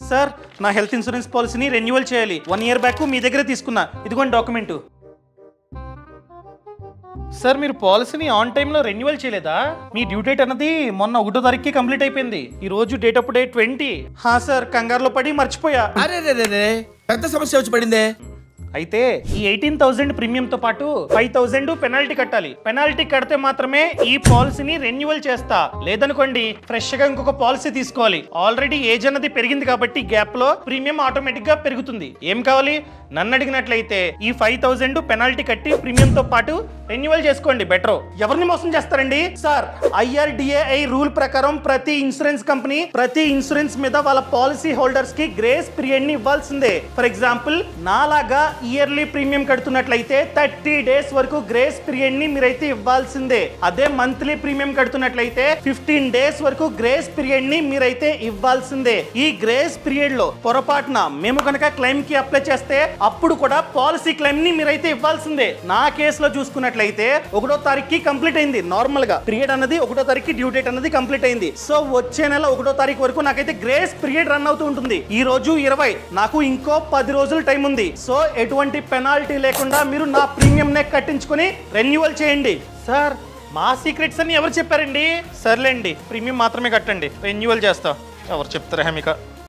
Sir నా health insurance పాలసీని renewal చేయాలి. 1 year బ్యాక్ మీ దగ్గరే తీసుకున్నా. ఇదిగోండి డాక్యుమెంట్. సార్ మీరు పాలసీని ఆన్ టైంలో రెన్యువల్ చేయలేదా? మీ డ్యూ డేట్ అన్నది మొన్న 1వ తారీఖుకి కంప్లీట్ అయిపోయింది. ఈ రోజు డేట్ అప్ డేట్ 20. సార్ కంగారులో పడి మర్చిపోయా. అరే పెద్ద సమస్య వచ్చి పడిందే. అయితే ఈ 18,000 ప్రీమియంతో పాటు 5,000 పెనాల్టీ కట్టాలి. పెనాల్టీ కడితే మాత్రమే ఈ పాలసీని రెన్యువల్ చేస్తా. లేదనుకోండి ఫ్రెష్ గా ఇంకొక పాలసీ తీసుకోవాలి. ఆల్రెడీ ఏజ్ అన్నది పెరిగింది కాబట్టి గ్యాప్ లో ప్రీమియం ఆటోమేటిక్ గా పెరుగుతుంది. ఏం కావాలి? నన్ను అడిగినట్లయితే ఈ 5,000 పెనాల్టీ కట్టి ప్రీమియంతో పాటు రెన్యువల్ చేసుకోండి. బెటర్. ఎవరిని మోసం చేస్తారండి? సార్ IRDAI రూల్ ప్రకారం ప్రతి ఇన్సూరెన్స్ కంపెనీ ప్రతి ఇన్సూరెన్స్ మీద వాళ్ళ పాలసీ హోల్డర్స్ కి గ్రేస్ పీరియడ్ ని ఇవ్వాల్సిందే. ఫర్ ఎగ్జాంపుల్ నాలాగా ఇయర్లీ ప్రీమియం కడుతున్నట్లయితే 30 days వరకు గ్రేస్ పీరియడ్ ని మీరైతే ఇవ్వాల్సిందే. అదే మంత్లీ ప్రీమియం కడుతున్నట్లయితే 15 days వరకు గ్రేస్ పీరియడ్ ని మీరైతే ఇవ్వాల్సిందే. ఈ గ్రేస్ పీరియడ్ లో పొరపాటున మేము కనుక క్లెయిమ్ కి అప్లై చేస్తే అప్పుడు కూడా పాలసీ క్లెయిమ్ ని మీరైతే ఇవ్వాల్సిందే. నా కేసులో చూసుకున్నట్లయితే 1వ తారీఖుకి కంప్లీట్ అయింది. నార్మల్ గా పీరియడ్ అన్నది 1వ తారీఖుకి డ్యూ డేట్ అన్నది కంప్లీట్ అయింది. సో వచ్చే నెల 1వ తారీఖు వరకు నాకైతే గ్రేస్ పీరియడ్ రన్ అవుతూ ఉంటుంది. ఈ రోజు 20, నాకు ఇంకో 10 రోజులు టైం ఉంది. సో ఎటువంటి పెనాల్టీ లేకుండా మీరు నా ప్రీమియం నే కట్టించుకొని రెన్యువల్ చేయండి. సార్ మా సీక్రెట్స్ అని ఎవరు చెప్పారండి? సర్లేండి ప్రీమియం మాత్రమే కట్టండి, రెన్యువల్ చేస్తా. ఎవరు చెప్తారా మీకు?